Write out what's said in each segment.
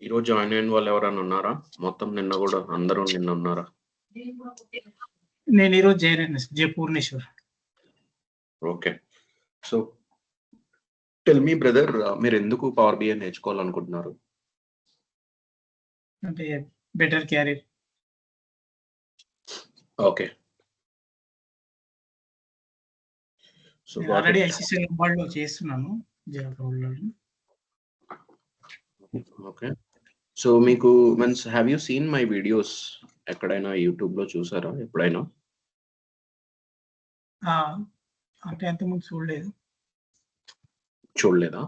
ఈరోజు జాయిన్ అయిన వాళ్ళు ఎవరైనా ఉన్నారా? మొత్తం నిన్న కూడా అందరూ నిన్న ఉన్నారా? నేను ఈరోజు Jaya Purneshwar. Okay. So tell me brother, మీరు ఎందుకు పవర్ బిఐ నేర్చుకోవాలనుకుంటున్నారు? అంటే better career. Okay. So already ICCL లో చేస్తున్నాను జాబ్ రోల్. ఓకే. సో మీకు means have you seen my videos ఎక్కడైనా యూట్యూబ్ లో చూసారా ఎప్పుడైనా? అంటే అంతకుముందు చూడలేదు. చూడలేదా?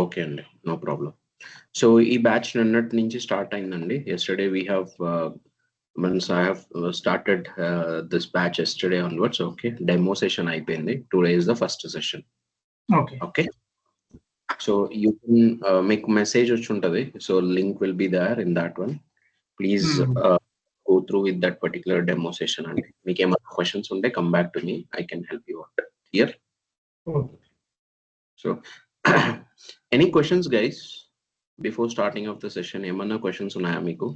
ఓకే అండి, నో ప్రాబ్లం. సో ఈ బ్యాచ్ నిన్నటి నుంచి స్టార్ట్ అయిందండి. Yesterday we have means I have started this batch yesterday onwards. Okay, demo session అయిపోయింది. Today is the first session. Okay okay. So you can మీకు మెసేజ్ వచ్చి ఉంటుంది. So link will be there in that one. Please go through with that particular demo session and make any questions unte come back to me, I can help you out here. Okay. So any questions guys before starting of the session? Emanna questions unnaya meeku?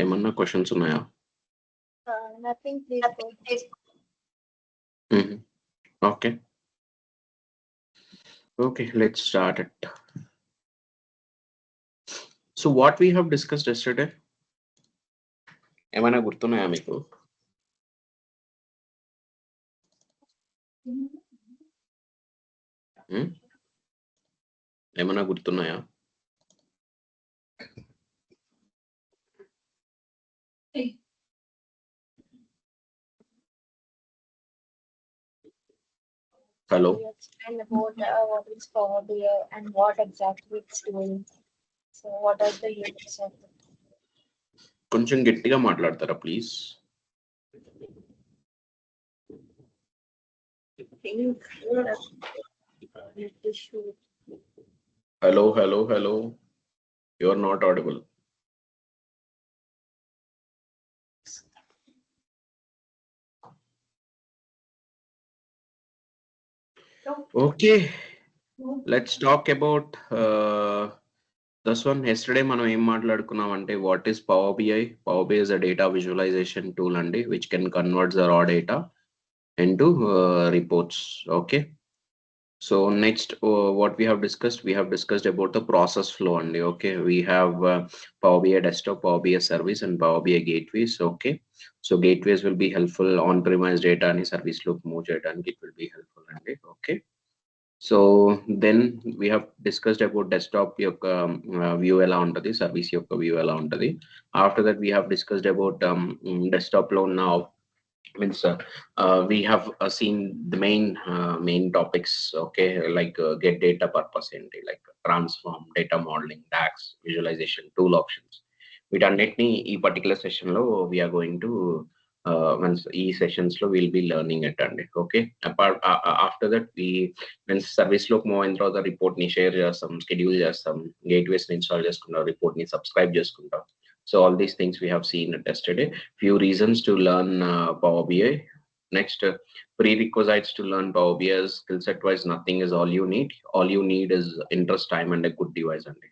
Emanna questions unnaya? Nothing, please go. Okay. Okay, let's start it. So what we have discussed yesterday, ఏమైనా గుర్తున్నాయా మీకు? ఏమైనా గుర్తున్నాయా? Hello. Explain about what is Power BI and what exactly it's doing. So what are the units of it? కొంచెం గట్టిగా మాట్లాడతారా please? Hello. You are not audible. Okay, let's talk about this one. Yesterday మనం ఏం మాట్లాడుకున్నాం అంటే what is Power BI? Power BI is a data visualization tool అండి which can convert the raw data into reports. Okay, so next what we have discussed about the process flow అండి. Okay, we have Power BI desktop, Power BI service and Power BI gateways. Okay, so gateways will be helpful on premise data and service look move చేయడానికి it will be helpful అండి. Okay, so then we have discussed about desktop యొక్క view ఎలా ఉంటుంది, service యొక్క view ఎలా ఉంటుంది. After that we have discussed about desktop లో ఉన్న means we have seen the main topics. Okay, like get data purpose ఏంటి, like transform, data modeling, DAX, visualization, tool options. వీటన్నిటిని ఈ పర్టికులర్ సెషన్ లో we are going to means ఈ sessions లో will be learning it అండి. Okay, after that means service లోకి move అయిన తర్వాత రిపోర్ట్ ని షేర్ చేస్తాం, షెడ్యూల్ చేస్తాం, గేట్వేస్ ని ఇన్స్టాల్ చేసుకుంటాం, రిపోర్ట్ ని సబ్స్క్రైబ్ చేసుకుంటాం. So all these things we have seen yesterday. Few reasons to learn Power BI. Next, prerequisites to learn Power BI is skill set wise nothing is all you need. All you need is interest, time and a good device only.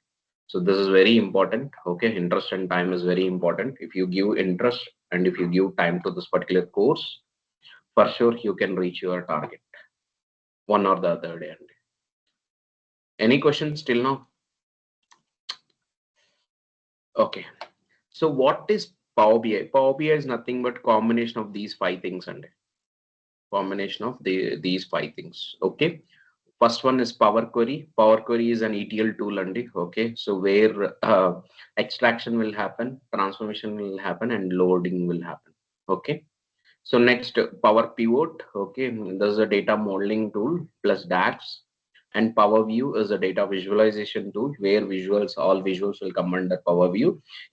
So this is very important. Okay, interest and time is very important. If you give interest and if you give time to this particular course, for sure you can reach your target one or the other day. Any questions till now? Okay, so what is Power BI? Power BI is nothing but combination of these five things and combination of these five things. Okay, first one is Power Query. Power Query is an ETL tool and okay, so where extraction will happen, transformation will happen and loading will happen. Okay, so next Power Pivot. Okay, this is a data modeling tool plus DAX. And Power View is a data visualization tool where all visuals will come under Power View.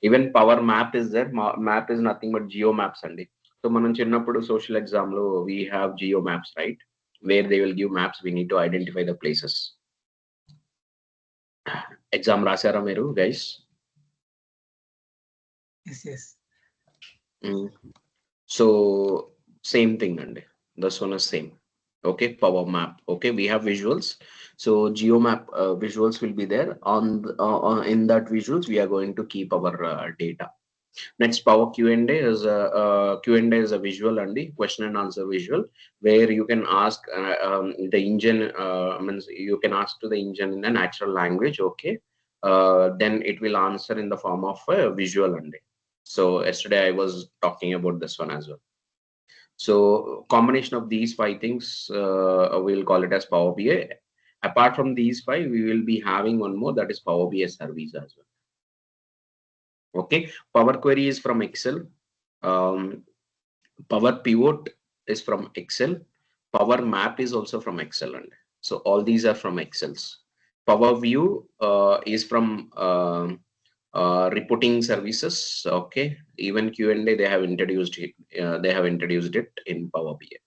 Even Power Map is there. Map is nothing but geo maps andi. So మనం చిన్నప్పుడు social exam లో we have geo maps, right, where they will give maps, we need to identify the places. Exam రాశారా మీరు guys? Yes. So Same thing, and this one is same. Okay, Power Map. Okay, we have visuals. So GeoMap visuals will be there in that visuals. We are going to keep our data. Next, Power Q&A is Q&A is a visual and the question and answer visual, where you can ask the engine. Means you can ask to the engine in a natural language. Okay, then it will answer in the form of a visual and. So yesterday I was talking about this one as well. So combination of these five things, we'll call it as Power BI. Apart from these five, we will be having one more, that is Power BI service as well. Okay, Power Query is from Excel. Power Pivot is from Excel. Power Map is also from Excel, and so all these are from Excels. Power View is from reporting services. Okay, even Q&A they have introduced it. They have introduced it in Power BI.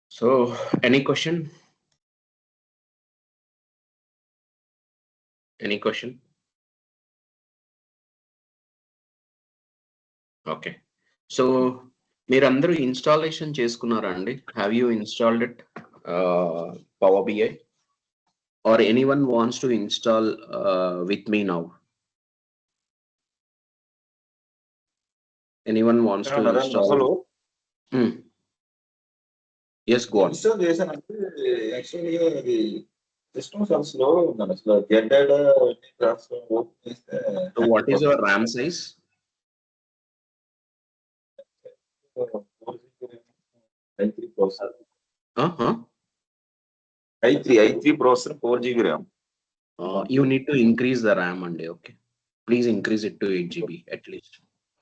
So, any question? Any question? Okay. So, మీరందరూ installation చేసుకున్నారా అండి? Have you installed it? Power BI? Or anyone wants to install with me now? Anyone wants to install? Hmm. Yes, go on. Install చేశానంటే యాక్చువల్గా అది system చాలా స్లోగా ఉందండి. అసలు గెట్ డేటా ట్రాన్స్ఫర్ ఓపెన్ చేస్తే So what is your RAM size? 4GB processor, Uh-huh. i3 processor 4GB RAM. You need to increase the RAM and okay. Please increase it to 8 GB at least.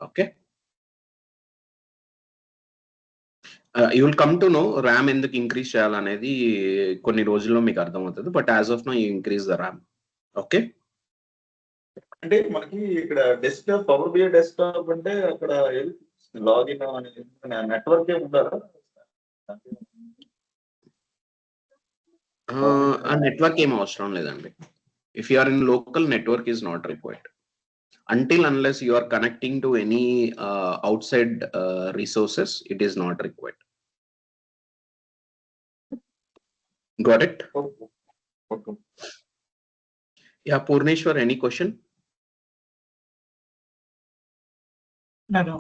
Okay. You will come to know RAM ఎందుకు increase చేయాలనేది కొన్ని రోజుల్లో మీకు అర్థమవుతుంది. But as of now you increase the RAM. Okay. అంటే మనకి ఇక్కడ desktop power BI desktop అంటే అక్కడ లాగిన్ నెట్వర్క్ ఏమి ఉండాలా? ఆ నెట్వర్క్ ఏం అవసరం లేదండి. If you are in local network is not required until unless you are connecting to any outside resources, it is not required. Got it? Okay. Yeah, Purneshwar, any question? నేను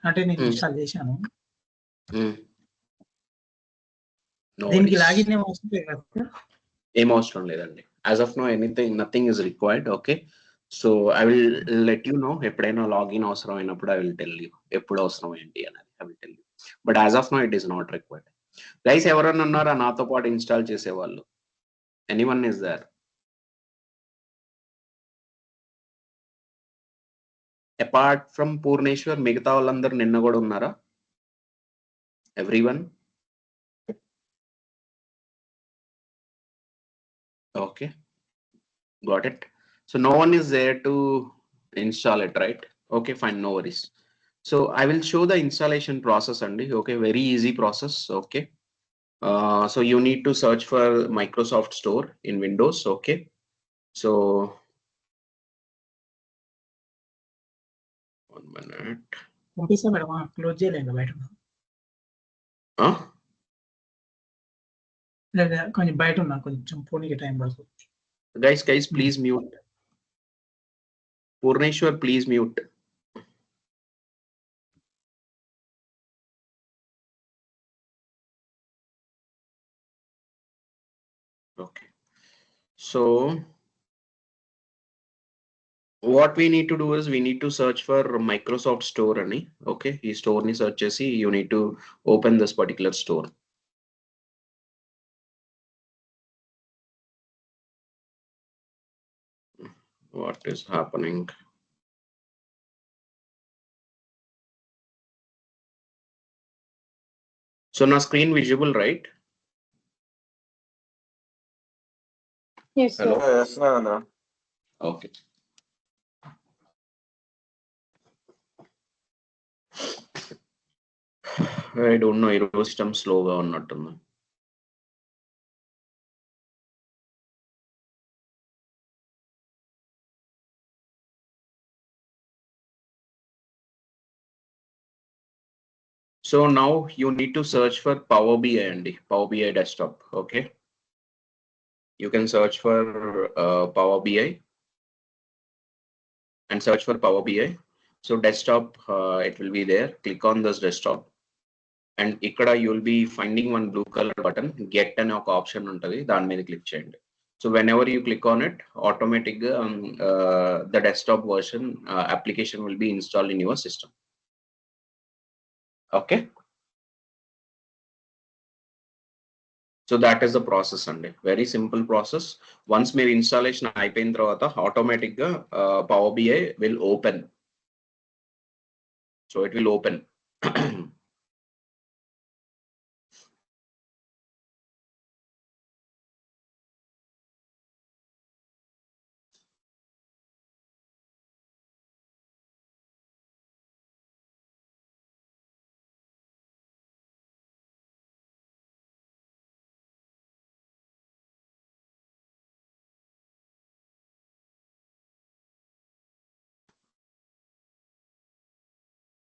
అంటే నేను install చేశాను. దీనికి login ఏం అవసరం లేదు కదా? ఏం అవసరం లేదండి. As of now nothing is required. Okay, so I will let you know ఎప్పుడైనా లాగిన్ అవసరం అయినప్పుడు. ఐ విల్ టెల్ యూ ఎప్పుడు అవసరం ఏంటి అనేది. I will tell you, but as of now it is not required. Guys, ఎవరన్నా ఉన్నారా నాతో పాటు ఇన్స్టాల్ చేసేవాళ్ళు? Anyone is there? Apart from Purneshwar మిగతా వాళ్ళందరూ నిన్న కూడా ఉన్నారా? Everyone? Okay, got it. So no one is there to install it, right? Okay, fine, no worries. So I will show the installation process, Andy. Okay, very easy process. Okay, so you need to search for Microsoft Store in Windows. Okay, so one minute. పంపిస్తా madam, close చేయలేదు బయట. లేదా కొంచెం బయట ఉన్నా, కొంచెం పోనీకి time పడుతుంది. Guys, please mute. Purneshwar, please mute. Okay, so what we need to do is we need to search for Microsoft Store ani. Okay, ee store ni search chesi you need to open this particular store. What is happening? So now screen visible, right? Yes, sir. Hello? Yes, no. Okay. I don't know, ఈ system స్లోగా ఉన్నట్టుంది. So now you need to search for Power BI and Power BI desktop. Okay, you can search for Power BI and search for Power BI. So desktop, it will be there. Click on this desktop, and ikkada you will be finding one blue color button, get an option untadi, dani meeda click cheyandi. So whenever you click on it, automatically the desktop version application will be installed in your system. Okay, so that is the process andi, very simple process. Once mere installation ayipoyin tarvata automatically Power BI will open. So it will open.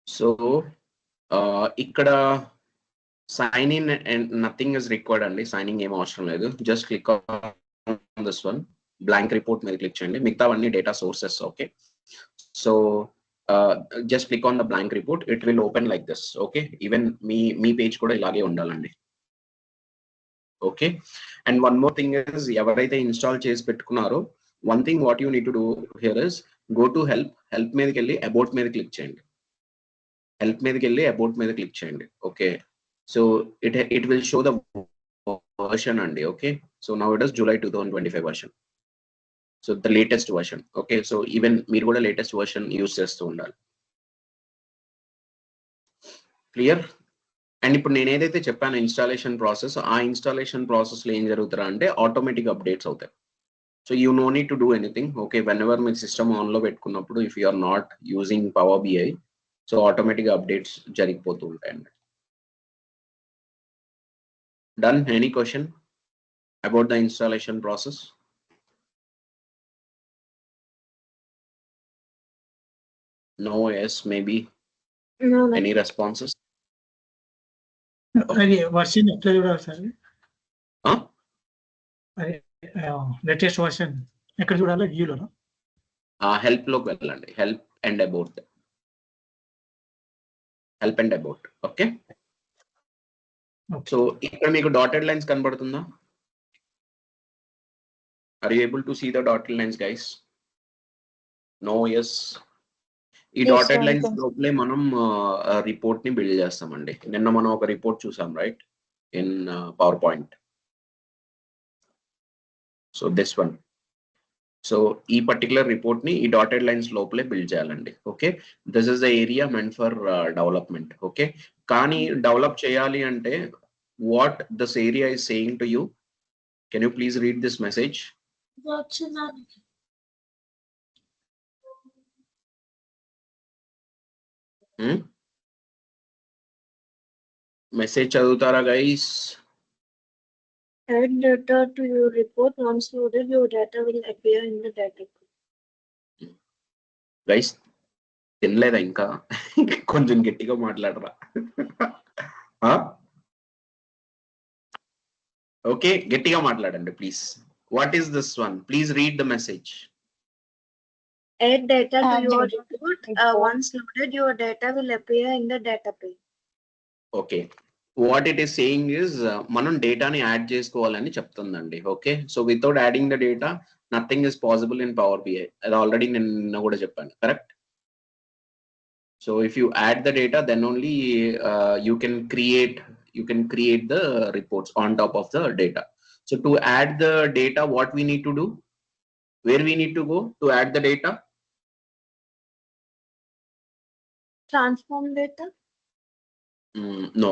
So ఇక్కడ sign in and nothing is required అండి, signing ఏం అవసరం లేదు. Just click on this one, blank report మీద click చేయండి, మిగతావన్నీ data sources. Okay, so just click on the blank report, it will open like this. Okay, even me page కూడా ఇలాగే ఉండాలండి. Okay, and one more thing is, ఎవరైతే install చేసి పెట్టుకున్నారో, one thing what you need to do here is go to help మీదకి వెళ్ళి about మీద click చేయండి. help మీదకి వెళ్ళి about మీద క్లిక్ చేయండి. Okay, so it will show the version అండి. Okay, so now it is July 2025 version, so the latest version. Okay, so even మీరు కూడా latest version యూస్ చేస్తూ ఉండాలి. క్లియర్? అండ్ ఇప్పుడు నేను ఏదైతే చెప్పాను ఇన్స్టాలేషన్ ప్రాసెస్, ఆ ఇన్స్టాలేషన్ ప్రాసెస్ లో ఏం జరుగుతారా అంటే ఆటోమేటిక్ అప్డేట్స్ అవుతాయి. So you no need to do anything. Okay, whenever మీ సిస్టమ్ ఆన్ లో పెట్టుకున్నప్పుడు if you are not using power BI, so automatic updates జరిగిపోతూ ఉంటాయండి. Done? Any question about the installation process? No, yes, maybe, No, any responses? అది version ఎట్లా చూడాలి sir? అది latest version ఎక్కడ చూడాలి? వ్యూలోనా? హెల్ప్ లోకి వెళ్ళండి, help and about. Help and about. Okay, so ఇక్కడ మీకు డాటెడ్ లైన్స్ కనబడుతుందా? Are you able to see the dotted lines guys? No, yes. ఈ డాటెడ్ లైన్స్ లోపలే మనం రిపోర్ట్ ని బిల్డ్ చేస్తామండి. నిన్న మనం ఒక రిపోర్ట్ చూసాం, right, in power point. So this one. So ఈ పర్టికులర్ రిపోర్ట్ ని ఈ డాటెడ్ లైన్స్ లోపలే బిల్డ్ చేయాలండి. Okay, this is the area meant for development. Okay, కానీ డెవలప్ చేయాలి అంటే what this area is saying to you, can you please read this message? Message చదువుతారా guys? add data to your report. Once loaded, your data will appear in the data. Guys తినలేదా ఇంకా? కొంచెం గట్టిగా మాట్లాడరా. Okay, గట్టిగా మాట్లాడండి please. What is this one? Please read the message. Add data to Add your data to report. report. Once loaded, your data will appear in the data pane. Okay, what it is saying is మనం డేటాని add చేసుకోవాలని చెప్తుందండి. Okay, so without adding the data nothing is possible in power BI. అది already నేను నిన్న కూడా చెప్పాను, correct? So if you add the data then only you can create the reports on top of the data. So to add the data what we need to do, where we need to go to add the data? Transform data. No.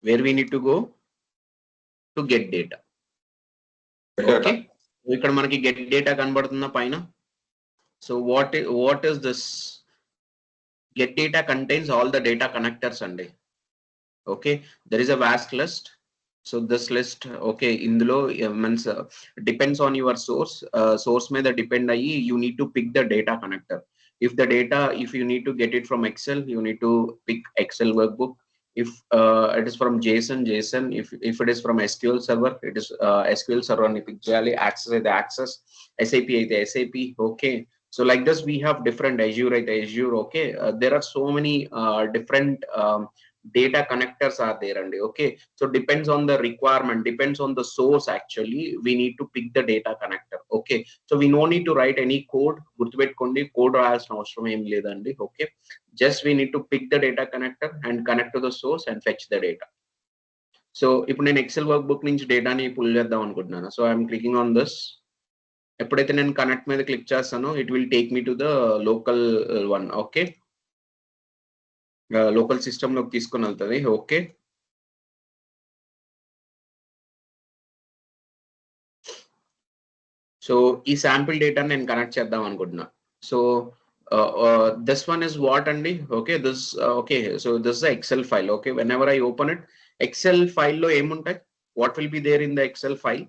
Where we need to go? To get data. Okay, ఇక్కడ మనకి get data కనబడుతుందా పైన? So what is this? Get data contains all the data connectors అండి. Okay, there is a vast list. So this list, okay, ఇందులో means depends on your source. Source మీద depend అయ్యి you need to pick the data connector. If you need to get it from Excel, you need to pick Excel workbook. If it is from JSON. If it is from SQL server, it is SQL server ni pick cheyali. Access అయితే access, SAP అయితే SAP. Okay, so like this we have different Azure అయితే Azure. Okay, there are so many different data connectors are there, and okay, so depends on the requirement, depends on the source. Actually we need to pick the data connector. Okay, so we no need to write any code. గుర్తుపెట్టుకోండి, code రాయాల్సిన అవసరం ఏం లేదండి. Okay, just we need to pick the data connector and connect to the source and fetch the data. So ఇప్పుడు నేను XL work book నుంచి డేటాని pull చేద్దాం అనుకుంటున్నాను. So I'm clicking on this. ఎప్పుడైతే నేను కనెక్ట్ మీద క్లిక్ చేస్తానో it will take me to the local one. Okay, local system లోకి తీసుకొని వెళ్తుంది. ఓకే, సో ఈ శాంపిల్ డేటా నేను కనెక్ట్ చేద్దాం అనుకుంటున్నా. So this one is what అండి. Okay, this okay, so this the excel file. Okay, whenever I open it, excel file లో ఏముంటాయి? What will be there in the excel file?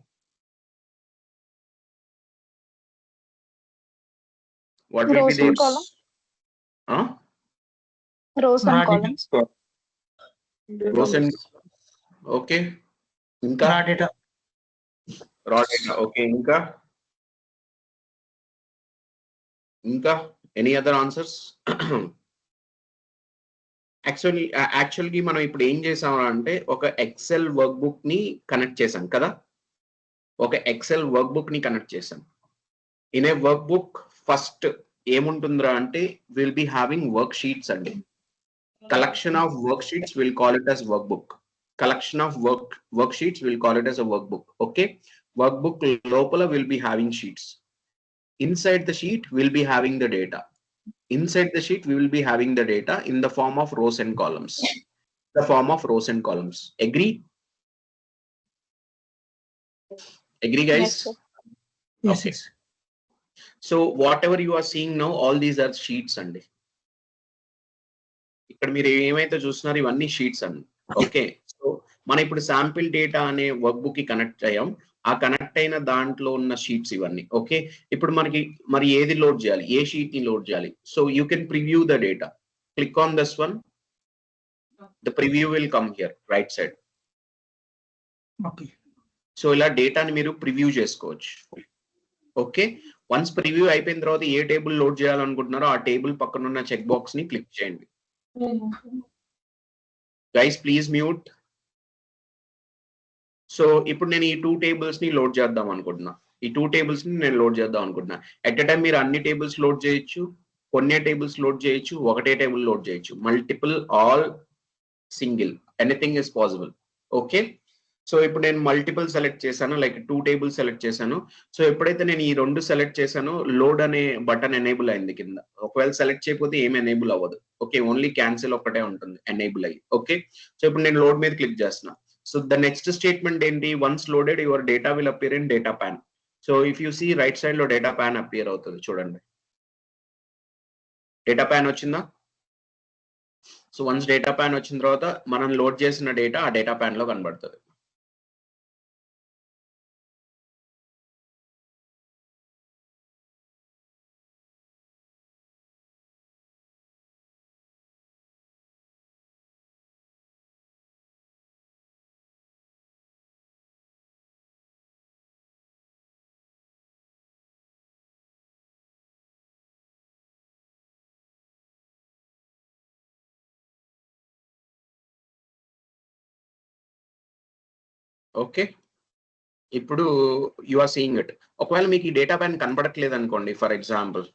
What will Rows be there? and columns. Huh? Rows and Raw data. columns. Rows and okay. Inka Raw data. raw data. Okay, Inka. Any other answers? Actually మనం ఇప్పుడు ఏం చేసాం అంటే ఒక excel workbook ని connect చేసాం కదా. ఒక ఎక్సెల్ వర్క్ బుక్ ని కనెక్ట్ చేసాం. In a workbook first ఏముంటుందిరా అంటే will be having worksheets అండి. Collection of worksheets will call it as workbook. Collection of worksheets will call it as a workbook. Okay, workbook లోపల will be having sheets. Inside the sheet we'll be having the data. Inside the sheet we will be having the data in the form of rows and columns. The form of rows and columns. Agree? Agree, guys? Yes, sir. Yes, Okay. yes. So whatever you are seeing now, all these are sheets అండి. ఇక్కడ మీరు ఏమైతే చూస్తున్నారు ఇవన్నీ sheets అండి. Okay, so మనం ఇప్పుడు sample data అనే వర్క్ బుక్ కి కనెక్ట్ అయ్యాం. ఆ కనెక్ట్ అయిన దాంట్లో ఉన్న షీట్స్ ఇవన్నీ. ఓకే, ఇప్పుడు మనకి మరి ఏది లోడ్ చేయాలి, ఏ షీట్ ని లోడ్ చేయాలి? So you can preview the data. Click on this one. The preview will come here right side. Okay. So ఇలా డేటాని మీరు ప్రివ్యూ చేసుకోవచ్చు. ఓకే, వన్స్ ప్రివ్యూ అయిపోయిన తర్వాత ఏ టేబుల్ లోడ్ చేయాలనుకుంటున్నారో ఆ టేబుల్ పక్కన ఉన్న చెక్ బాక్స్ ని క్లిక్ చేయండి. Guys please mute. సో ఇప్పుడు నేను ఈ 2 టేబుల్స్ ని లోడ్ చేద్దాం అనుకుంటున్నా. ఈ 2 టేబుల్స్ ని నేను లోడ్ చేద్దాం అనుకుంటున్నా. ఎట్ ఎ టైం మీరు అన్ని టేబుల్స్ లోడ్ చేయొచ్చు, కొన్ని టేబుల్స్ లోడ్ చేయొచ్చు, ఒకటే టేబుల్ లోడ్ చేయొచ్చు, multiple, all, single, anything is possible. Okay, so ఇప్పుడు నేను మల్టిపుల్ సెలెక్ట్ చేశాను, లైక్ 2 టేబుల్స్ సెలెక్ట్ చేశాను. సో ఎప్పుడైతే నేను ఈ 2 సెలెక్ట్ చేశానో లోడ్ అనే బటన్ ఎనేబుల్ అయింది కింద. ఒకవేళ సెలెక్ట్ చేయకపోతే ఏం ఎనేబుల్ అవ్వదు. ఓకే, ఓన్లీ క్యాన్సిల్ ఒకటే ఉంటుంది ఎనేబుల్ అయ్యి. ఓకే, సో ఇప్పుడు నేను లోడ్ మీద క్లిక్ చేస్తున్నా. సో ద నెక్స్ట్ స్టేట్మెంట్ ఏంటి? Once loaded your data will appear in data pane. So if you see right side లో డేటా పాన్ అపియర్ అవుతుంది చూడండి. డేటా పాన్ వచ్చిందా? సో వన్స్ డేటా పాన్ వచ్చిన తర్వాత మనం లోడ్ చేసిన డేటా ఆ డేటా పాన్ లో కనబడుతుంది. ఓకే, ఇప్పుడు యు ఆర్ సీయింగ్ ఇట్. ఒకవేళ మీకు ఈ డేటా పాన్ కనబడట్లేదు అనుకోండి, for example,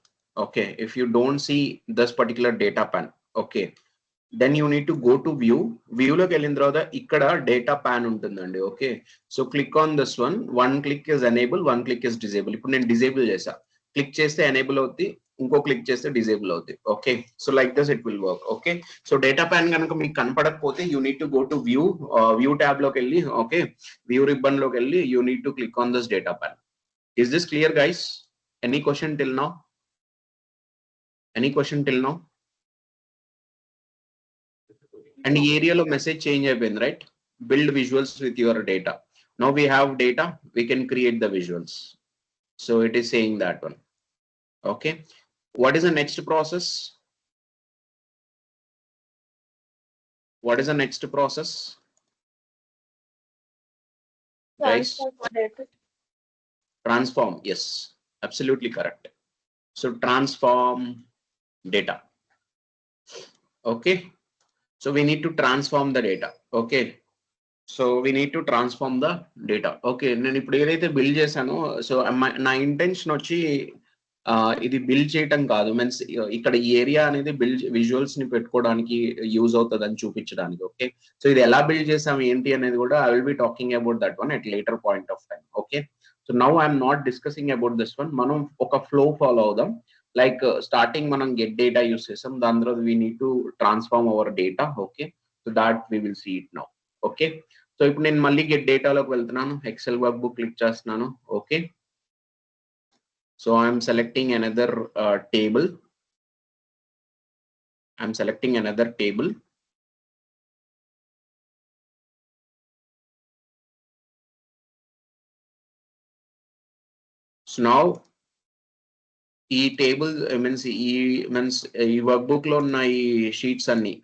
okay, if you don't see this particular data pane, okay, then you need to go to view. వ్యూలోకి వెళ్ళిన తర్వాత ఇక్కడ డేటా పాన్ ఉంటుందండి. Okay, so click on this one. 1 click is enable, 1 click is disable. ఇప్పుడు నేను disable చేసా. Click చేస్తే enable అవుద్ది, ఇంకో క్లిక్ చేస్తే డిజేబుల్ అవుద్ది. Okay, so like this it will work. Okay, so data pane కనుక మీకు కనపడకపోతే you need to go to view. View tab లోకి వెళ్ళి, ఓకే, వ్యూ రిబ్బన్ లోకి వెళ్ళి you need to click on this data pane. Is this clear guys? Any question till now? Any question till now? And ఈ ఏరియాలో message change అయిపోయింది right? build visuals with your data. Now we have data, we can create the visuals. So it is saying that one. Okay. What is the next process? What is the next process? Guys, Transform data. transform. Yes, absolutely correct. So transform data. Okay. So we need to transform the data. Okay. So we need to transform the data. Okay. నేను ఇప్పుడు ఏదైతే build చేశానో so నా intention వచ్చి ఇది build చేయటం కాదు means ఇక్కడ ఈ ఏరియా అనేది బిల్డ్ విజువల్స్ ని పెట్టుకోవడానికి యూజ్ అవుతుంది అని చూపించడానికి. ఓకే. సో ఇది ఎలా బిల్డ్ చేసాం ఏంటి అనేది కూడా I will be talking about that one at later point of time. Okay. So now I'm not discussing about this one. మనం ఒక ఫ్లో ఫాలో అవుదాం. లైక్ స్టార్టింగ్ మనం గెట్ డేటా యూస్ చేసాం, దాని తర్వాత we need to transform our data. Okay. So that we will see it now. Okay. So ఇప్పుడు నేను మళ్ళీ గెట్ డేటాలోకి వెళ్తున్నాను, ఎక్సెల్ వర్క్ బుక్ క్లిక్ చేస్తున్నాను. Okay. So I'm selecting another table. I'm selecting another table. So now ఈ table means ఈ workbook లో ఉన్న ఈ షీట్స్ అన్ని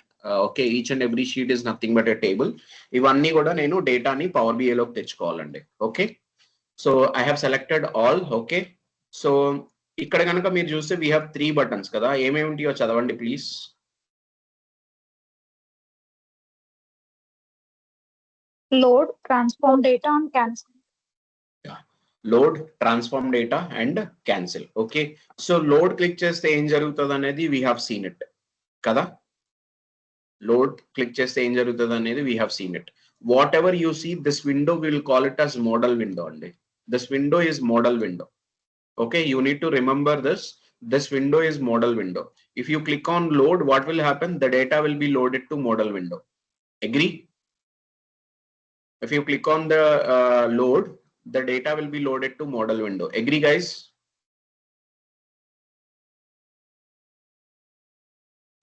okay, each and every sheet is nothing but a table. ఇవన్నీ కూడా నేను డేటాని పవర్ బిఐలోకి తెచ్చుకోవాలండి. Okay. So I have selected all. Okay. So ఇక్కడ కనుక మీరు చూస్తే వీ హ్యావ్ 3 బటన్స్ కదా, ఏమేమిటియో చదవండి please. Load, transform data and cancel. Load, transform data and cancel. Okay. So load click చేస్తే ఏం జరుగుతుంది అనేది వీ హ్యావ్ సీన్ ఇట్ కదా. లోడ్ క్లిక్ చేస్తే ఏం జరుగుతుంది అనేది we have seen it. Whatever you see this window will call it as model window అండి. This window is model window. Okay, you need to remember this. This window is model window. If you click on load, what will happen? The data will be loaded to model window. Agree? If you click on the load, the data will be loaded to model window. Agree, guys?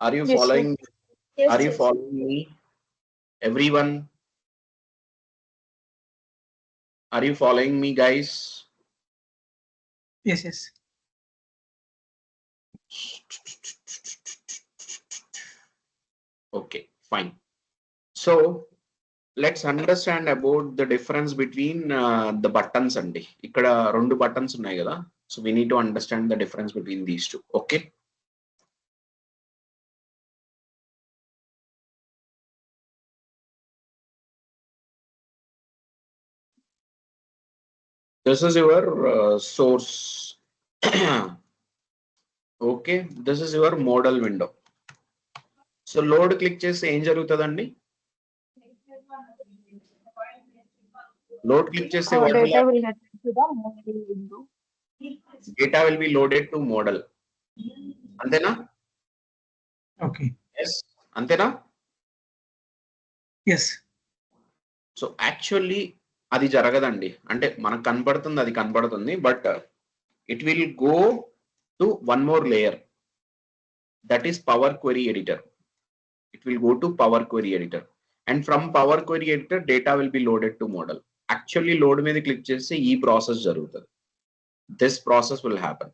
Are you Yes, following? Yes, Are you yes. following me? Everyone? Are you following me, guys? Yes, yes. Okay, fine. So let's understand about the difference between the buttons andi. Ikkada rendu buttons unnai kada, so we need to understand the difference between these two. Okay. This is your source. Okay, this is your model window. So load click chese em jarugutadandi. Load click chese what will Data will get to the model window. data will be loaded to model. Antena? Okay. Yes. Antena? Yes. So actually అది జరగదండి. అంటే మనకు కనపడుతుంది, అది కనపడుతుంది, but it will go to one more layer, that is power query editor. It will go to power query editor and from power query editor data will be loaded to model. Actually load మీద click చేస్తే ఈ process జరుగుతుంది. This process will happen.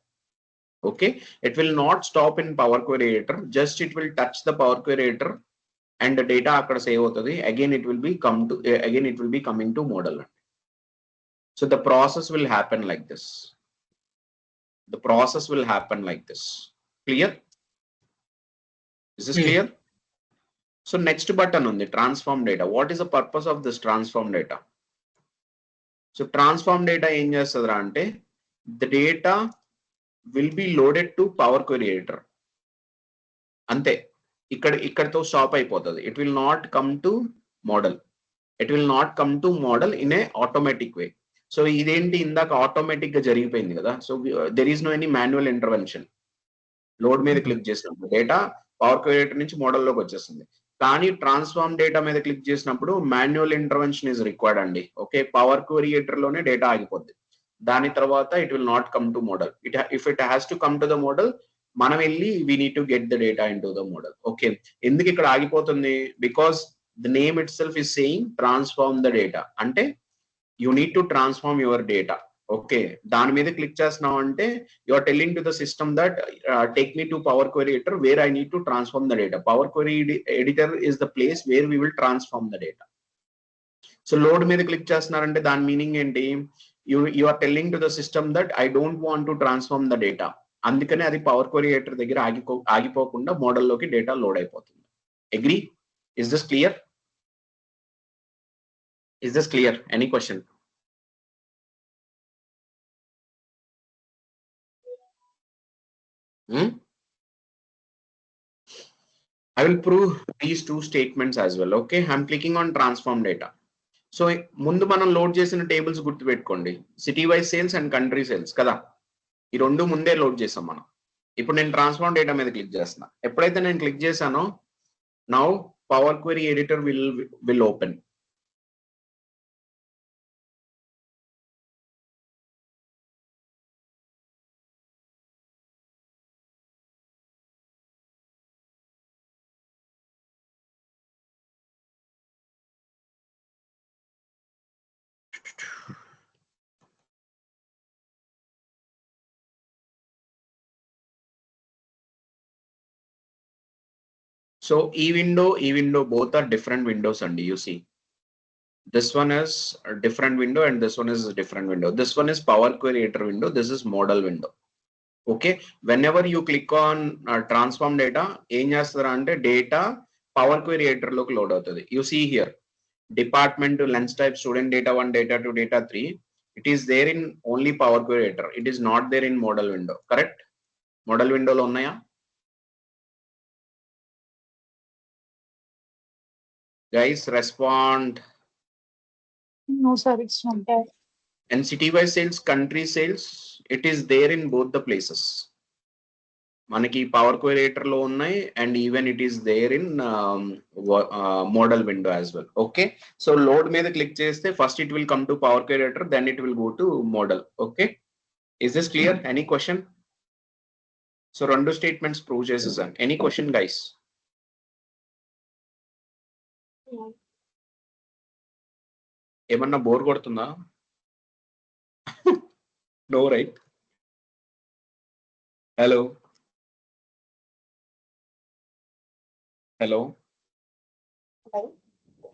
Okay. It will not stop in power query editor, just it will touch the power query editor and the data akkada save avutadi. Again it will be coming to model. So the process will happen like this. The process will happen like this. Clear? Is this clear? So next button on the transform data. What is the purpose of this transform data? So transform data em chestadra ante the data will be loaded to power query editor. Ante ikkadతో stop అయిపోతుంది. It will not come to model. It will not come to model in a automatic way. So ఇదేంటి ఇందాక automatic గా జరిగిపోయింది కదా. So there is no any manual intervention. Load మీద click చేసినప్పుడు data power query నుంచి మోడల్లోకి వచ్చేస్తుంది. కానీ ట్రాన్స్ఫార్మ్ డేటా మీద క్లిక్ చేసినప్పుడు మాన్యువల్ ఇంటర్వెన్షన్ ఇస్ రిక్వైర్డ్ అండి. ఓకే. పవర్ క్వెరీ లోనే డేటా ఆగిపోద్ది. దాని తర్వాత it will not come to model. If it has to come to the model, మనం వెళ్ళి we need to get the data into the model. Okay. ఎందుకు ఇక్కడ ఆగిపోతుంది? Because the name itself is saying transform the data. Ante you need to transform your data. Okay, దాని మీద click చేస్తున్నావు అంటే you are telling to the system that take me to Power Query Editor where I need to transform the data. Power Query Editor is the place where we will transform the data. So load మీద click చేస్తున్నారంటే దాని meaning ఏంటి? You are telling to the system that I don't want to transform the data. అందుకనే అది power query editor దగ్గర ఆగిపోకుండా మోడల్లోకి data load అయిపోతుంది. Agree? Is this clear? Is this clear? Any question? I will prove these two statements as well. Okay, I'm clicking on transform data. So ముందు మనం load చేసిన tables గుర్తుపెట్టుకోండి, city wise sales and country sales కదా, ఈ రెండు ముందే load చేసాం మనం. ఇప్పుడు నేను ట్రాన్స్ఫార్మ్ డేటా మీద క్లిక్ చేస్తున్నా. ఎప్పుడైతే నేను క్లిక్ చేశానో now power query editor will open. So ఈ window both are different windows and you see this one is a different window and this one is a different window. This one is Power Query Editor window, this is model window. Okay, whenever you click on transform data ఏం చేస్తారా అంటే data Power Query Editor లోకి load అవుతుంది. You see here department to lens type student data 1 data 2 data 3, it is there in only Power Query Editor, it is not there in model window. Correct? Model window లో ఉన్నాయా? Guys respond. No sir, it's not there. And city wise sales, country sales, it is there in both the places. Manaki Power Query Editor lo unnai and even it is there in model window as well. Okay, so load మీద click చేస్తే first it will come to Power Query Editor, then it will go to model. Okay, is this clear? Any question? So రెండు statements prove చేసేసాను. Any question guys? ఏమన్నా bore కొడుతుందా? No, right? Hello? Hello? Hello?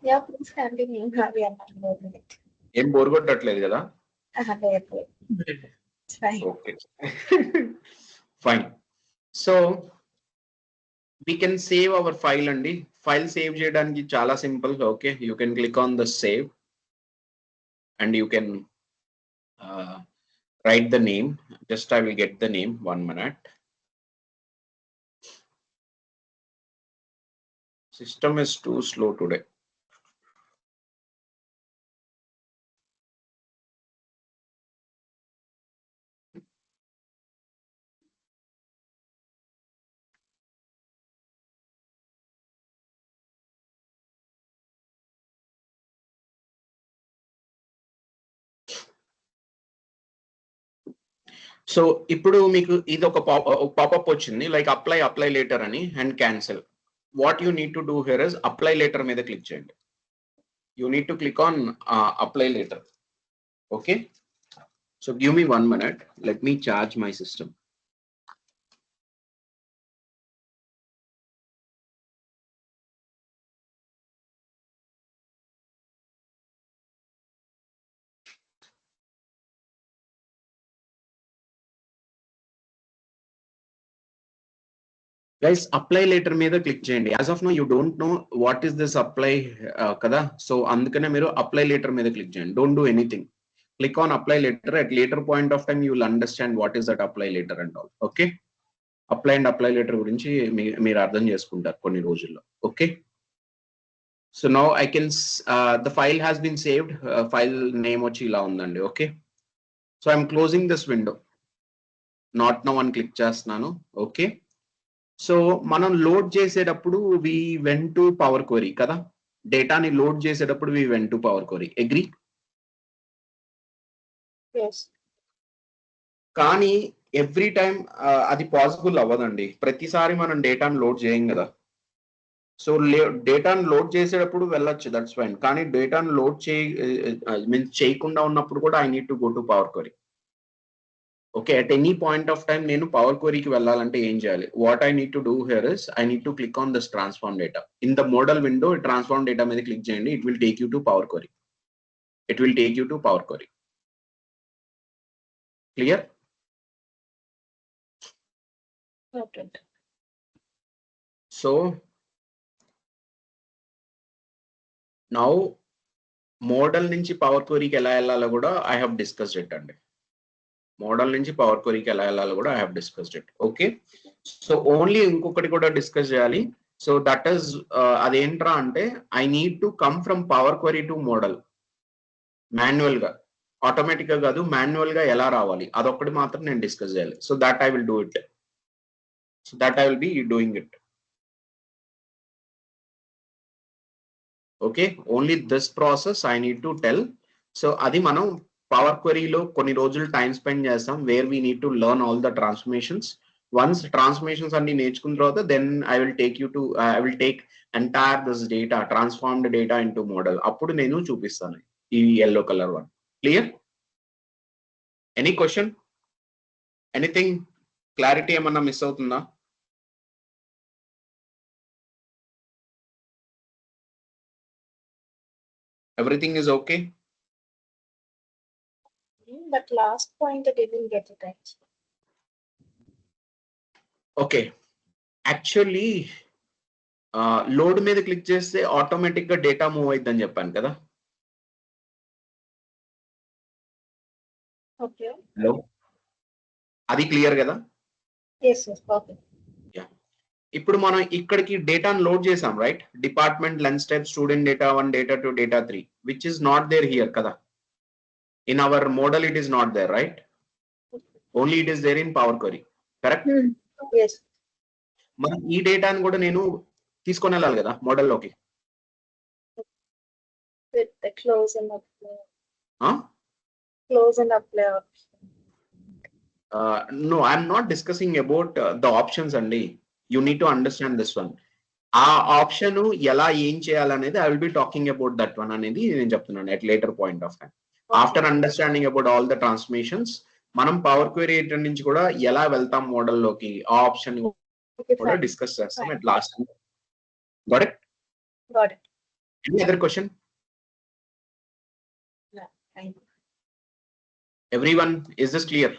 Yeah, please continue. We are not moving it. ఏం bore కొట్టట్లేదు కదా? It's fine. Okay. Fine. So we can save our file అండి. File save చేయడానికి చాలా simple. Okay, you can click on the save and you can write the name. Just I will get the name, 1 minute. System is too slow today. So ఇప్పుడు మీకు ఇది ఒక popup వచ్చింది like apply later అని and cancel. What you need to do here is apply later మీద click చేయండి. You need to click on apply later. Okay, so give me 1 minute, let me charge my system. Guys apply letter మీద click చేయండి. As of now you don't know what is this apply కదా, so అందుకనే మీరు apply letter మీద click చేయండి. Don't do anything, click on apply letter. At later point of time you will understand what is that apply letter and all. Okay, apply letter గురించి మీరు అర్థం చేసుకుంటారు కొన్ని రోజుల్లో. Okay, so now I can the file has been saved. File name వచ్చి ఇలా ఉందండి. Okay, so I'm closing this window. Not now అని క్లిక్ చేస్తున్నాను. ఓకే, సో మనం లోడ్ చేసేటప్పుడు we went to power query కదా, డేటాని లోడ్ చేసేటప్పుడు we went to power query. Agree? Yes. కానీ ఎవ్రీ టైం అది పాసిబుల్ అవ్వదండి. ప్రతిసారి మనం డేటాను లోడ్ చేయం కదా. సో డేటాను లోడ్ చేసేటప్పుడు వెళ్ళొచ్చు, దట్స్ ఫైన్. కానీ డేటాను లోడ్ మీన్స్ చేయకుండా ఉన్నప్పుడు కూడా I need to go to power query. Okay, at any point of time నేను పవర్ క్వరీకి వెళ్ళాలంటే ఏం చేయాలి? What I need to do here is I need to click on this transform data. In the model window transform data మీద click చేయండి. It will take you to power query. It will take you to Power Query. Clear? Okay. So now model నుంచి power క్వరీకి ఎలా వెళ్ళాలో కూడా I have discussed it అండి. Model నుంచి power క్వరీకి ఎలా వెళ్ళాలో కూడా I have discussed it. Okay, so only ఇంకొకటి కూడా డిస్కస్ చేయాలి. సో దట్ ఈస్ అదేంట్రా అంటే I need to come from power query to model. Manual గా, ఆటోమేటిక్ గా కాదు, మాన్యువల్ గా ఎలా రావాలి అదొక్కటి మాత్రం నేను డిస్కస్ చేయాలి. So that I will do it. So that I will be doing it. Okay, only this process I need to tell. So అది మనం పవర్ క్వరీలో కొన్ని రోజులు టైం స్పెండ్ చేస్తాం, where we need to learn all the transformations. Once transformations అన్ని నేర్చుకున్న తర్వాత then I will take entire this data, transformed data into model. అప్పుడు నేను చూపిస్తాను ఈ yellow color one. Clear? Any question? Anything? Clarity ఏమన్నా miss అవుతుందా? Everything is okay? But last point I didn't get it actually. Okay. Actually, load మీద click చేస్తే automatic గా data move అయిద్దని చెప్పాను కదా. Okay. హలో, అది క్లియర్ కదా? Yes, okay. ఇప్పుడు మనం ఇక్కడికి డేటాను లోడ్ చేసాం, right? Department, lunch type, student data 1, data 2, data 3, which is not there here కదా. In our model it is not there, right? Only it is there in power query, correct? Yes. మనం ఈ డేటాను కూడా నేను తీసుకొని వెళ్ళాలి కదా మోడల్లోకి. With the close and apply. Close and apply option. No, I'm not discussing about the options అండి. You need to understand this one. ఆ ఆప్షన్ ఎలా ఏం చేయాలనేది I will be talking about that one అనేది నేను చెప్తున్నాను at later point of time. After understanding about all the transformations మనం power query నుంచి కూడా ఎలా వెళ్తాం మోడల్లోకి, ఆ ఆప్షన్ కూడా డిస్కస్ చేస్తాం at last. Got it? Got it. Any other question? No, thank you. Everyone, is this clear?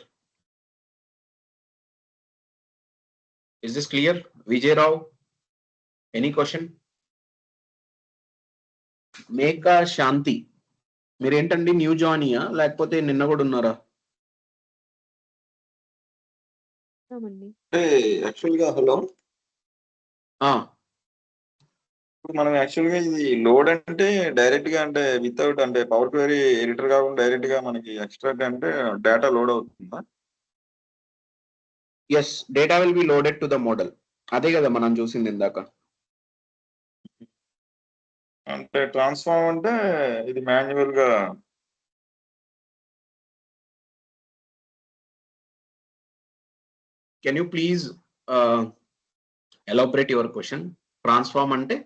Is this clear? Vijay Rao, any question? Meka Shanti, మీరు ఏంటండి న్యూ జాయినియా లేకపోతే నిన్న కూడా ఉన్నారా? యాక్చువల్ గా హలో, ఇప్పుడు మనం యాక్చువల్ గా ఇది లోడ్ అంటే డైరెక్ట్ గా అంటే వితౌట్ అంటే పవర్ క్వెరీ ఎడిటర్ కాకుండా డైరెక్ట్ గా మనకి ఎక్స్ట్రాక్ట్ అంటే డేటా లోడ్ అవుతుందా? Yes, data will be loaded to the model. అదే కదా మనం చూసింది ఇందాక. అంటే ట్రాన్స్ఫార్మ్ అంటే ఇది మాన్యువల్ గా. Can you please elaborate your question? Transform అంటే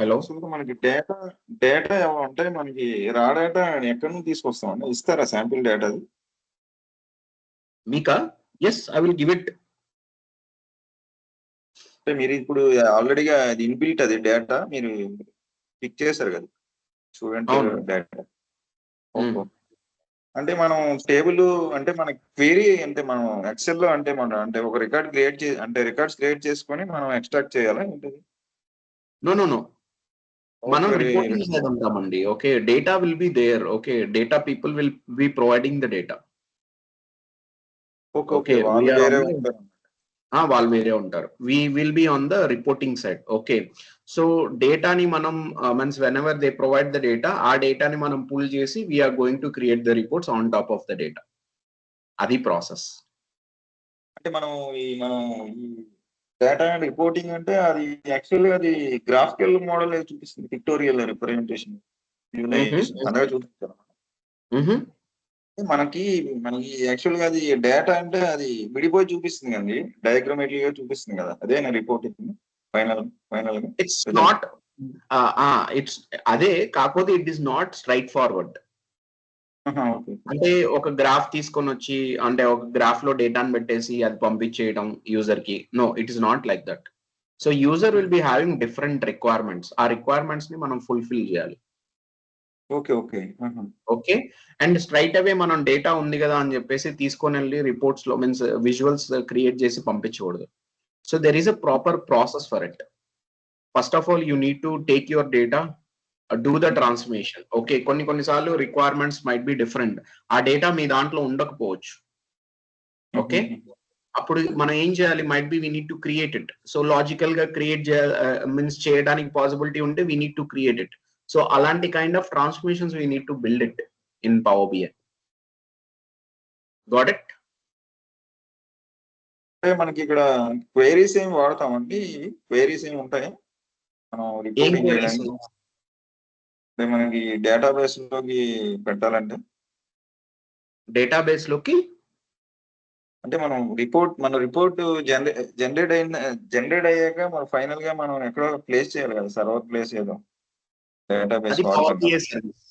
హలో, మనకి డేటా అంటే మనకి రా డేటా ఎక్కడి నుంచి తీసుకొస్తాం అంటే ఇస్తారా శాంపిల్ డేటా? అది మీకా? Yes, I will give it. అంటే మీరు ఇప్పుడు ఆల్రెడీగా అది ఇన్బిల్ట్ అది డేటా మీరు పిక్ చేశారు కదా స్టూడెంట్ డేటా. అంటే మనం టేబుల్ అంటే మన క్వెరీ అంటే మనం ఎక్సెల్ లో అంటే మనం అంటే ఒక రికార్డ్ క్రియేట్ చేసి అంటే రికార్డ్స్ క్రియేట్ చేసుకొని మనం ఎక్స్ట్రాక్ట్ చేయాలా ఏంటది? నో, మనం రిపోర్టింగ్ సైడ్ ఉంటామండి. Okay, data will be there. Okay, data people will be providing the data. Okay, వాళ్ళు వేరే ఉంటారు. వాళ్ళు వేరే ఉంటారు. We will be on the reporting side. Okay, so డేటాని మనం means whenever they provide the data, ఆ డేటాని మనం పుల్ చేసి we're going to create the reports on top of the data. అది ప్రాసెస్. అంటే మనం ఈ డేటా రిపోర్టింగ్ అంటే అది యాక్చువల్గా అది గ్రాఫికల్ మోడల్ చూపిస్తుంది, పిక్టోరియల్ రిప్రజెంటేషన్ అలాగే చూపిస్తారు. మనకి మనకి యాక్చువల్ గా అది డేటా అంటే అది విడిపోయి చూపిస్తుంది కండి, డయాగ్రమేటిక్ గా చూపిస్తుంది కదా, అదేనా రిపోర్టింగ్ ఫైనల్ ఫైనల్ గా ఇట్స్ రిజల్ట్. నాట్ ఇట్స్ అదే, కాకపోతే it is not straight forward. Okay. అంటే ఒక గ్రాఫ్ తీసుకొని వచ్చి, అంటే ఒక గ్రాఫ్ లో డేటాను పెట్టేసి అది పంపించేయడం యూజర్ కి. No, it is not like that. So user will be having different requirements. ఆ రిక్వైర్మెంట్స్ ని మనం ఫుల్ఫిల్ చేయాలి. Okay. Okay. Okay. And straight away మనం డేటా ఉంది కదా అని చెప్పేసి తీసుకొని వెళ్ళి రిపోర్ట్స్ లో మీన్స్ విజువల్స్ క్రియేట్ చేసి పంపించకూడదు. So there is a proper process for it. First of all you need to take your data, do the transformation. Okay, కొన్నిసార్లు రిక్వైర్మెంట్స్ మైట్ బి డిఫరెంట్. ఆ డేటా మీ దాంట్లో ఉండకపోవచ్చు. ఓకే, అప్పుడు మనం ఏం చేయాలి? Might be we need to create it. So logical గా క్రియేట్ మీన్స్ చేయడానికి పాసిబిలిటీ ఉంటే we need to create it. So అలాంటి kind of transformations we need to build it in power BI. Got it? అంటే మనకి ఇక్కడ queries ఏమి వాడతామండి? Queries ఏమి ఉంటాయి మనం ఏం రిపోర్టింగ్ క్వైరీస్? చేయడానికి? అంటే మనకి డేటాబేస్ లోకి పెట్టాలంటే, డేటాబేస్ లోకి అంటే మన రిపోర్ట్ జనరేట్ అయ్యాక మనం ఫైనల్ గా మనం ఎక్కడో ప్లేస్ చేయాలి కదా, సర్వర్ ప్లేస్ ఏదో డేటాబేస్ అది పవర్ వాడుకుంటాం. BI service.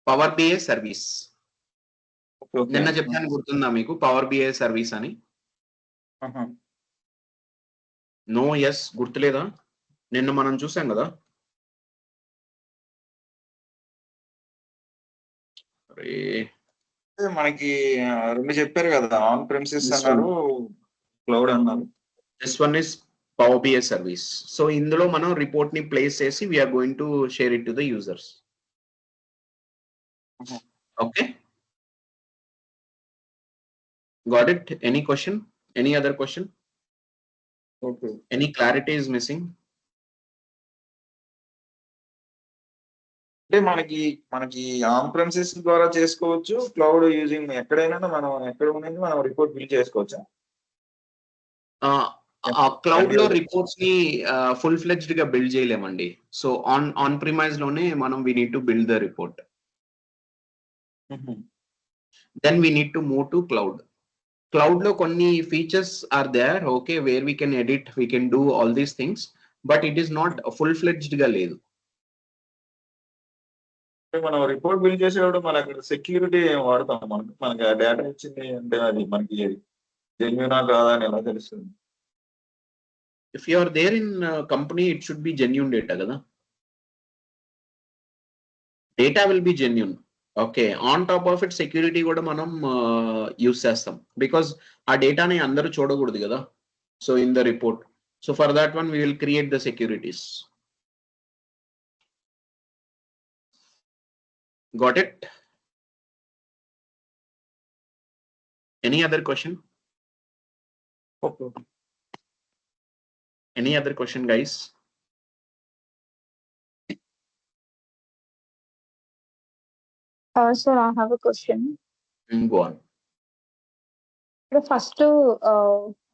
Power BI service నిన్న చెప్పాను, గుర్తుందా మీకు? పవర్ బిఐ సర్వీస్ అని. నో, ఎస్, గుర్తులేదా? నిన్న మనం చూసాం కదా. అరే, మనకి రెండు చెప్పారు కదా, ఆన్ ప్రెమిసెస్ This అన్నారు, క్లౌడ్ అన్నారు. This one is power BI service. So ఇందులో మనం రిపోర్ట్ ని ప్లేస్ చేసి we're going to share it to the users. Okay, got it? Any question? Any other question? Okay. Any clarity is missing? అంటే మనకి on premises ద్వారా చేసుకోవచ్చు, cloud using ఎక్కడైనా మనం ఎక్కడ ఉన్నది మనం రిపోర్ట్ బిల్డ్ చేసుకోవచ్చా? ఆ క్లౌడ్ లో రిపోర్ట్స్ ని ఫుల్ ఫ్లెడ్జ్డ్ గా బిల్డ్ చేయలేమండి. సో ఆన్ ప్రిమైజ్ లోనే మనం we need to build the report. Then we need to move to cloud. Cloud లో కొన్ని features are there, okay, where we can edit, we can do all these things, but it is not full fledged గా లేదు. మనం report build చేసేటప్పుడు మన అక్కడ security వాడతాం. మనకి ఆ డేటా ఇచ్చింది అంటే అది మనకి జెన్యూనా కాదా అని ఎలా తెలుస్తుంది? If you are there in company, it should be genuine data కదా. Data will be genuine. Okay, on top of it security కూడా మనం యూస్ చేస్తాం, బికాస్ ఆ డేటాని అందరూ చూడకూడదు కదా. So in the report, so for that one we will create the securities. Got it? Any other question? Okay. Any other question, guys? Sir, I have a question. Go on. ఇప్పుడు first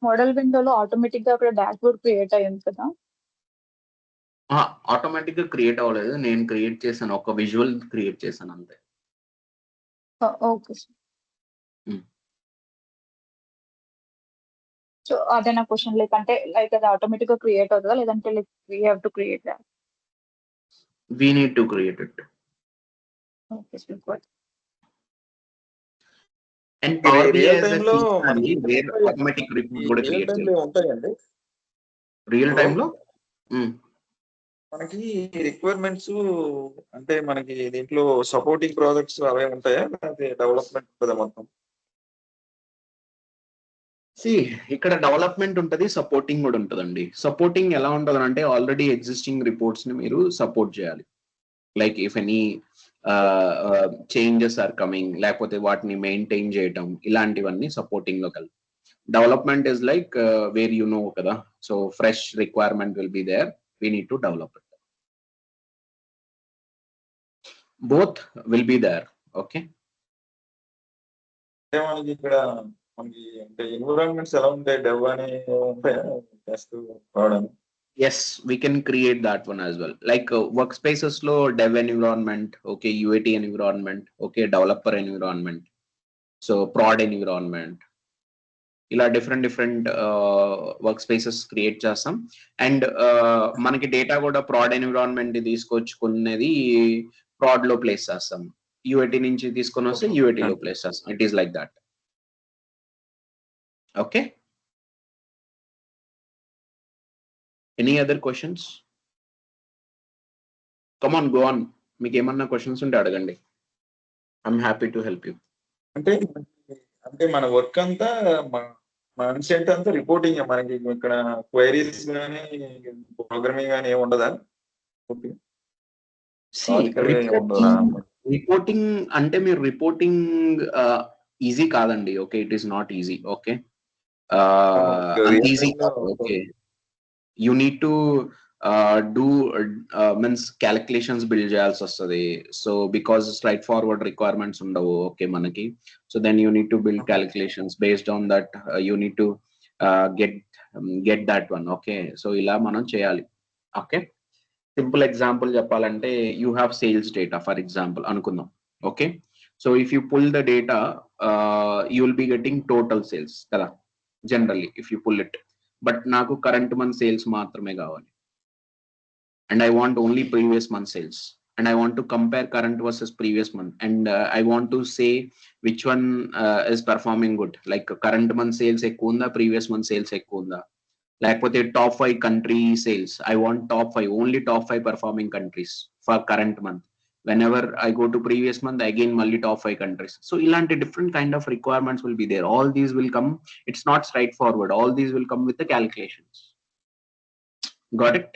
model విండోలో automatic గా అక్కడ dash board create అయ్యింది కదా. Automatic గా create అవ్వలేదు, నేను create చేశాను, ఒక విజువల్ క్రియేట్ చేశాను అంతే. Okay sir. సో అదే నా క్వశ్చన్, లైక్ అంటే లైక్ అది ఆటోమేటిక్ గా క్రియేట్ అవుతుందా, లేదంటే like we have to create that? We need to create it. Okay sir. And Power BI real is a time లో feature అండి, where automatic report కూడా రియల్ create టైమ్ లో చేయాలి. ఉంటాయండి. రియల్ టైమ్ లో మనకి రిక్వైర్మెంట్స్ అంటే మనకి దీంట్లో సపోర్టింగ్ ప్రాజెక్ట్స్ అవే ఉంటాయా, లేకపోతే డెవలప్మెంట్ ఉంటుందా మొత్తం? ఇక్కడ డెవలప్మెంట్ ఉంటది, సపోర్టింగ్ కూడా ఉంటదండి. సపోర్టింగ్ ఎలా ఉంటది అంటే ఆల్రెడీ ఎగ్జిస్టింగ్ రిపోర్ట్స్ ని మీరు సపోర్ట్ చేయాలి. Like if any changes are coming, లేకపోతే వాటిని మెయింటైన్ చేయటం, ఇలాంటివన్నీ సపోర్టింగ్ లో కలిపి. Development is like where you know కదా, so fresh requirement will be there, we need to develop it. Both will be there. Okay, అంటే మనకి ఇక్కడ మనకి అంటే ఎన్విరాన్మెంట్స్ ఎలా ఉంటాయి, డెవ్ అని ఉంటాయా, టెస్ట్ రావడానికి? yes, we can create that one as well. Like workspaces lo dev environment, okay, UAT environment, okay, developer environment, so prod environment, ఇలా డిఫరెంట్ వర్క్ స్పేసెస్ క్రియేట్ చేస్తాం. అండ్ మనకి డేటా కూడా proud environment తీసుకొచ్చుకునేది proud లో place చేస్తాం, యూఐటి నుంచి తీసుకొని వస్తే యూఐటి లో ప్లేస్ చేస్తాం. It is like that. Okay, any other questions? Come on, go on. మీకు ఏమన్నా క్వశ్చన్స్ ఉంటే అడగండి, I'm happy to help you. అంటే మన వర్క్ అంతా మనిషి అంతా రిపోర్టింగ్, మనకి ఇక్కడ క్వైరీస్ కానీ ప్రోగ్రామింగ్ కానీ ఏమి ఉండదా? రిపోర్టింగ్ అంటే మీరు రిపోర్టింగ్ ఈజీ కాదండి. Okay, it is not easy. Okay, easy. Okay, you need to do means calculations build చేయాల్సి వస్తుంది. So because straight forward requirements ఉండవు ఓకే మనకి. So then you need to build calculations based on that, you need to get that one. Okay, so ఇలా మనం చేయాలి. Okay, simple example చెప్పాలంటే you have sales data for example అనుకుందాం. Okay, so if you pull the data you will be getting total sales కదా generally if you pull it. But నాకు current month sales మాత్రమే కావాలి, and I want only previous month sales, and I want to compare current versus previous month, and I want to say which one is performing good, like current month sales ekku unda, previous month sales ekku unda, lekapothe top 5 country sales. I want top 5, only top 5 performing countries for current month. Whenever I go to previous month, again malli top 5 countries. So ilanti different kind of requirements will be there. All these will come, it's not straightforward, all these will come with the calculations. Got it?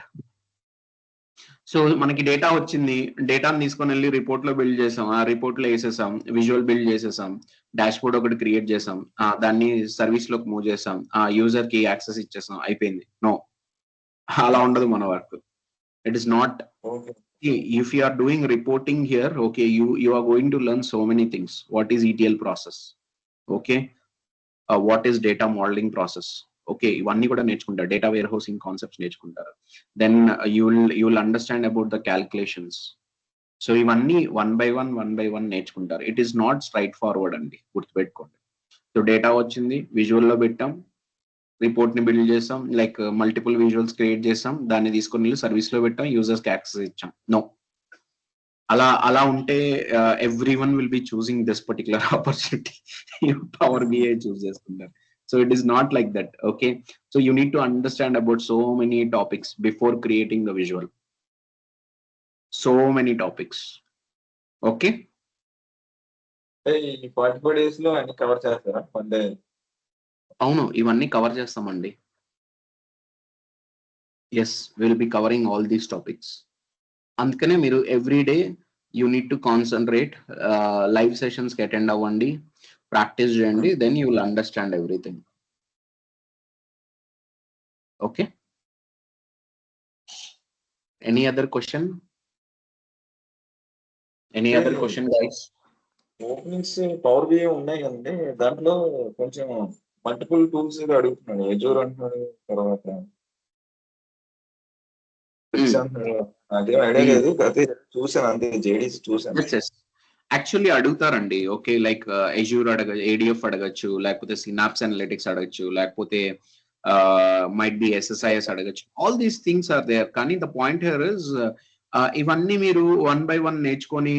So మనకి data వచ్చింది, డేటాను తీసుకొని వెళ్ళి report లో build చేసాం, ఆ report లో వేసేసాం, విజువల్ బిల్డ్ చేసేసాం, డాష్ బోర్డ్ ఒకటి క్రియేట్ చేసాం, దాన్ని సర్వీస్ లోకి మూవ్ చేసాం, ఆ యూజర్ కి యాక్సెస్ ఇచ్చేసాం, అయిపోయింది. నో, అలా ఉండదు మన work. It is not. If you are doing reporting here, okay, you are going to learn so many things. What is ETL process, okay, what is data modeling process, okay, ఇవన్నీ కూడా నేర్చుకుంటారు. Data warehousing concepts నేర్చుకుంటారు. Then you will understand about the calculations. So ఇవన్నీ one by one నేర్చుకుంటారు. It is not straight forward అండి, గుర్తుపెట్టుకోండి. So data వచ్చింది, visual లో పెట్టాం, రిపోర్ట్ ని బిల్డ్ చేసాం, లైక్ మల్టిపుల్ విజువల్స్ క్రియేట్ చేసాం, దాన్ని తీసుకొని సర్వీస్ లో పెట్టాం, యూజర్స్ కి యాక్సెస్ ఇచ్చాం. నో, అలా ఉంటే every one will be choosing this particular opportunity. Power BI చూస్ చేసుకుంటారు. So it is not like that. Okay, so you need to understand about so many topics before creating the visual. So many topics. Okay, ఈ 45 days లో అన్ని cover చేస్తారా? అవును, ఇవన్నీ cover చేస్తామండి. Yes, will be covering all these topics. అందుకనే మీరు every day you need to concentrate, live sessions కి అటెండ్ అవ్వండి, ప్రాక్టీస్ చేయండి, then you will understand everything. Okay, any other question? Any other question guys? Openings power BI ఉన్నాయి కదండి, దాంట్లో కొంచెం multiple tools అడుగుతున్నాడు. ఎజూర్ అంటున్నాడు, తర్వాత నాకేం ఐడియా లేదు, అదే చూసాను, అంతే JDs చూసాను. యాక్చువల్లీ అడుగుతారండి. ఓకే, లైక్ ఎజూర్ ADF అడగచ్చు, లేకపోతే సినాప్స్ అనలిటిక్స్ అడగచ్చు, లేకపోతే మైట్ బి SSIS అడగచ్చు. All these things are there. కానీ ద పాయింట్ హియర్ ఇస్ ఇవన్నీ మీరు వన్ బై వన్ నేర్చుకొని,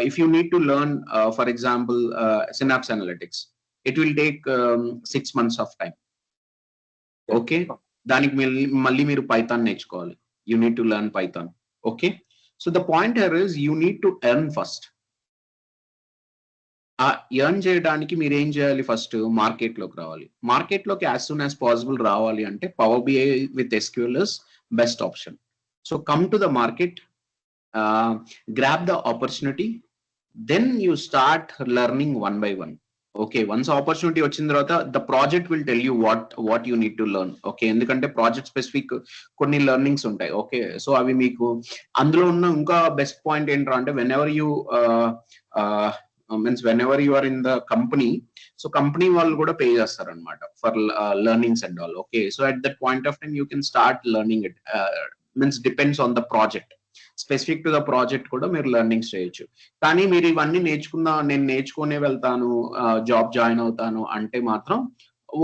if you need to learn for example Synapse analytics, it will take 6 months of time. Okay, దానికి మళ్ళీ మీరు పైథాన్ నేర్చుకోవాలి. You need to learn Python. Okay, so the point here is you need to earn first. Earn చేయడానికి మీరు ఏం చేయాలి? First market లోకి రావాలి. మార్కెట్ లోకి యాజ్ సూన్ యాజ్ పాసిబుల్ రావాలి అంటే power BI with SQL is best option. So come to the market, grab the opportunity, then you start learning one by one. Okay, once opportunity వచ్చిన తర్వాత the project will tell you what you need to learn. Okay, ఎందుకంటే project specific కొన్ని learnings ఉంటాయి. Okay, so అవి మీకు అందులో ఉన్న ఇంకా బెస్ట్ పాయింట్ ఏంటంటే whenever you means whenever you are in the company, so so company వాళ్ళు కూడా పే చేస్తారు అనమాట for learnings and all. Okay, so at that point of time you can start learning it. Means depends on the project, specific to the project కూడా మీరు learnings చేయొచ్చు. కానీ మీరు ఇవన్నీ నేను నేర్చుకునే వెళ్తాను, జాబ్ జాయిన్ అవుతాను అంటే మాత్రం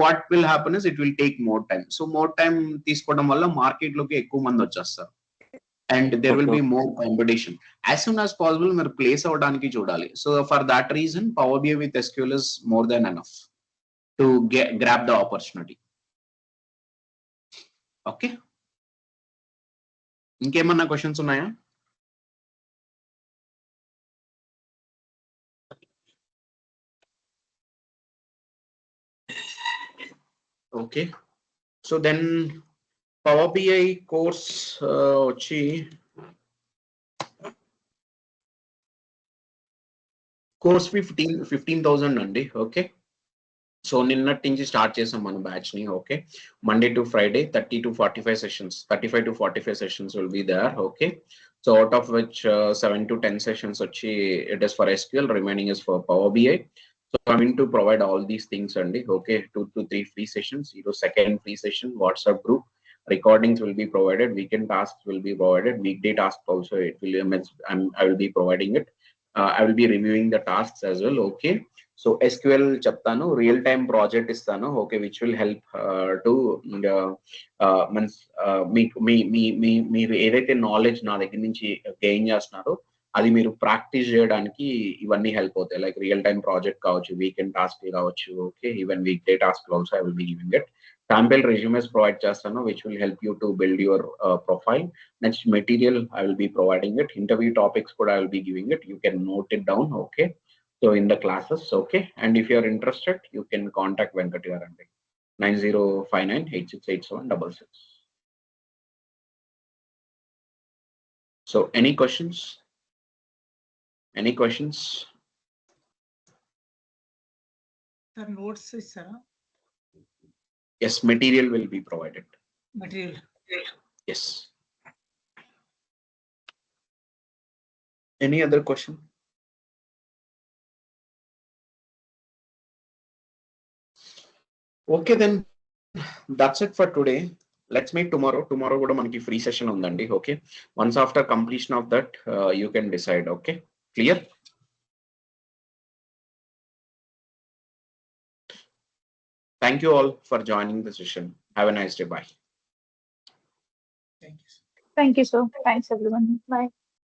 what will happen is it will take more time. So more time తీసుకోవడం వల్ల మార్కెట్ లోకి ఎక్కువ మంది వచ్చేస్తారు and there will be more competition. As soon as possible మీరు ప్లేస్ అవడానికి చూడాలి. So for that reason power BI with SQL is more than enough to grab the opportunity. Okay, ఇంకేమన్నా క్వశ్చన్స్ ఉన్నాయా? Okay, so then power BI course వచ్చి course 15,000 అండి. Okay, so నిన్నటి నుంచి start చేసాం మన బ్యాచ్ ని. Okay, Monday to Friday 30 to 45 sessions, 35 to 45 sessions will be there. Okay, so out of which 7 to 10 sessions వచ్చి it is for SQL, remaining is for power BI. So coming to provide all these things and okay, 2 to 3 free sessions. Second free session, WhatsApp group recordings will be provided, weekend tasks will be provided, weekday tasks also it will I will be providing it. I will be reviewing the tasks as well. Okay, so SQL చెప్తాను, real time project ఇస్తాను. Okay, which will help to means మీరు ఏదైతే knowledge నా దగ్గర నుంచి gain చేస్తున్నారో అది మీరు ప్రాక్టీస్ చేయడానికి ఇవన్నీ హెల్ప్ అవుతాయి. లైక్ రియల్ టైమ్ ప్రాజెక్ట్ కావచ్చు, వీకెండ్ టాస్క్ కావచ్చు. Okay, even week day task also I will be giving it. Sample resumes provide చేస్తాను which will help you to build your profile. Next material I will be providing it. Interview topics కూడా I will be giving it. You can note it down. Okay, so in the classes. Okay, and if you are interested you can contact Venkat గారు అండి, 9059868766. So any questions? Any questions? Sir, notes ఇస్తారా? Yes, material will be provided. Material. Yes. Any other question? Okay, then that's it for today. Let's meet tomorrow. Tomorrow kuda manaki free session undandi. Okay, once after completion of that you can decide. Okay, clear? Thank you all for joining the session. Have a nice day. Bye. Thank you. Thank you, sir. Thanks, everyone. Bye.